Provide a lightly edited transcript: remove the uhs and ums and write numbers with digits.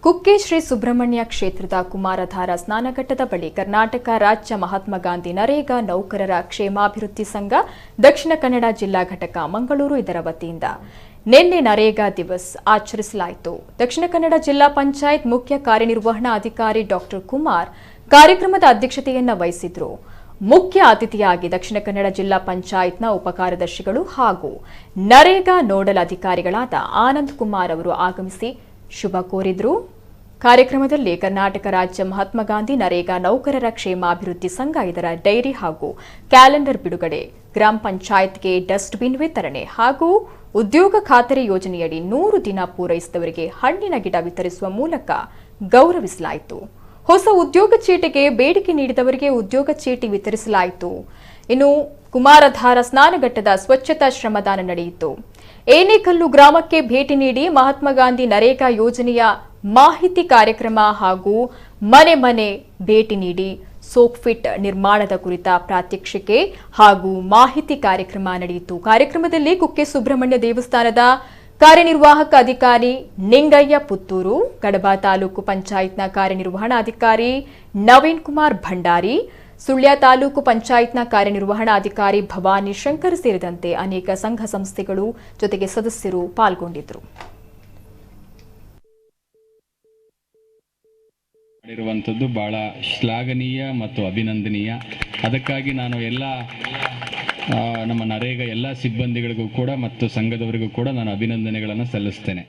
ಕುಕ್ಕೆ ಶ್ರೀ ಸುಬ್ರಹ್ಮಣ್ಯ ಕ್ಷೇತ್ರದ ಕುಮಾರಧಾರ ಸ್ನಾನಘಟ್ಟದ ಬಳಿ ಕರ್ನಾಟಕ ರಾಜ್ಯ ಮಹಾತ್ಮ ಗಾಂಧಿ ನರೇಗಾ ನೌಕರರ ಕ್ಷೇಮಾಭಿವೃದ್ಧಿ ಸಂಘ ದಕ್ಷಿಣ ಕನ್ನಡ ಜಿಲ್ಲಾ ಘಟಕ ಮಂಗಳೂರು ಇದರ ವತಿಯಿಂದ ನಿನ್ನೆ ನರೇಗಾ ದಿವಸ್ ಆಚರಿಸಲಾಯಿತು. ದಕ್ಷಿಣ ಕನ್ನಡ ಜಿಲ್ಲಾ ಪಂಚಾಯತ್ ಮುಖ್ಯ ಕಾರ್ಯನಿರ್ವಹಣಾಧಿಕಾರಿ ಡಾಕ್ಟರ್ ಕುಮಾರ್ ಕಾರ್ಯಕ್ರಮದ ಅಧ್ಯಕ್ಷತೆಯನ್ನು ವಹಿಸಿದ್ರು. ಮುಖ್ಯ ಅತಿಥಿಯಾಗಿ ದಕ್ಷಿಣ ಕನ್ನಡ ಜಿಲ್ಲಾ ಪಂಚಾಯತ್ನ ಉಪಕಾರ್ಯದರ್ಶಿಗಳು ಹಾಗೂ ನರೇಗಾ ನೋಡಲ್ ಅಧಿಕಾರಿಗಳಾದ ಆನಂದ್ ಕುಮಾರ್ ಅವರು ಆಗಮಿಸಿ ಶುಭ ಕೋರಿದ್ರು. ಕಾರ್ಯಕ್ರಮದಲ್ಲಿ ಕರ್ನಾಟಕ ರಾಜ್ಯ ಮಹಾತ್ಮ ಗಾಂಧಿ ನರೇಗಾ ನೌಕರರ ಕ್ಷೇಮಾಭಿವೃದ್ಧಿ ಸಂಘ ಇದರ ಡೈರಿ ಹಾಗೂ ಕ್ಯಾಲೆಂಡರ್ ಬಿಡುಗಡೆ, ಗ್ರಾಮ ಪಂಚಾಯತ್ಗೆ ಡಸ್ಟ್ಬಿನ್ ವಿತರಣೆ ಹಾಗೂ ಉದ್ಯೋಗ ಖಾತರಿ ಯೋಜನೆಯಡಿ 100 ದಿನ ಪೂರೈಸಿದವರಿಗೆ ಹಣ್ಣಿನ ಗಿಡ ವಿತರಿಸುವ ಮೂಲಕ ಗೌರವಿಸಲಾಯಿತು. ಹೊಸ ಉದ್ಯೋಗ ಚೀಟಿಗೆ ಬೇಡಿಕೆ ನೀಡಿದವರಿಗೆ ಉದ್ಯೋಗ ಚೀಟಿ ವಿತರಿಸಲಾಯಿತು. ಇನ್ನು ಕುಮಾರಧಾರ ಸ್ನಾನಘಟ್ಟದ ಸ್ವಚ್ಛತಾ ಶ್ರಮದಾನ ನಡೆಯಿತು. ಏನೇಕಲ್ಲು ಗ್ರಾಮಕ್ಕೆ ಭೇಟಿ ನೀಡಿ ಮಹಾತ್ಮ ಗಾಂಧಿ ನರೇಗಾ ಯೋಜನೆಯ ಮಾಹಿತಿ ಕಾರ್ಯಕ್ರಮ ಹಾಗೂ ಮನೆ ಮನೆ ಭೇಟಿ ನೀಡಿ ಸೋಪ್ ಫಿಟ್ ನಿರ್ಮಾಣದ ಕುರಿತ ಪ್ರಾತ್ಯಕ್ಷಿಕೆ ಹಾಗೂ ಮಾಹಿತಿ ಕಾರ್ಯಕ್ರಮ ನಡೆಯಿತು. ಕಾರ್ಯಕ್ರಮದಲ್ಲಿ ಕುಕ್ಕೆ ಸುಬ್ರಹ್ಮಣ್ಯ ದೇವಸ್ಥಾನದ ಕಾರ್ಯನಿರ್ವಾಹಕ ಅಧಿಕಾರಿ ನಿಂಗಯ್ಯ ಪುತ್ತೂರು, ಕಡಬ ತಾಲೂಕು ಪಂಚಾಯತ್ನ ಕಾರ್ಯನಿರ್ವಹಣಾಧಿಕಾರಿ ನವೀನ್ ಕುಮಾರ್ ಭಂಡಾರಿ, ಸುಳ್ಯ ತಾಲೂಕು ಪಂಚಾಯತ್ನ ಕಾರ್ಯನಿರ್ವಹಣಾಧಿಕಾರಿ ಭವಾನಿ ಶಂಕರ್ ಸೇರಿದಂತೆ ಅನೇಕ ಸಂಘ ಸಂಸ್ಥೆಗಳು ಜೊತೆಗೆ ಸದಸ್ಯರು ಪಾಲ್ಗೊಂಡಿದ್ದರು. ಮಾಡಿರುವಂಥದ್ದು ಬಹಳ ಶ್ಲಾಘನೀಯ ಮತ್ತು ಅಭಿನಂದನೀಯ. ಅದಕ್ಕಾಗಿ ನಾನು ನಮ್ಮ ನರೇಗಾ ಎಲ್ಲ ಸಿಬ್ಬಂದಿಗಳಿಗೂ ಕೂಡ ಮತ್ತು ಸಂಘದವರಿಗೂ ಕೂಡ ನಾನು ಅಭಿನಂದನೆಗಳನ್ನು ಸಲ್ಲಿಸ್ತೇನೆ.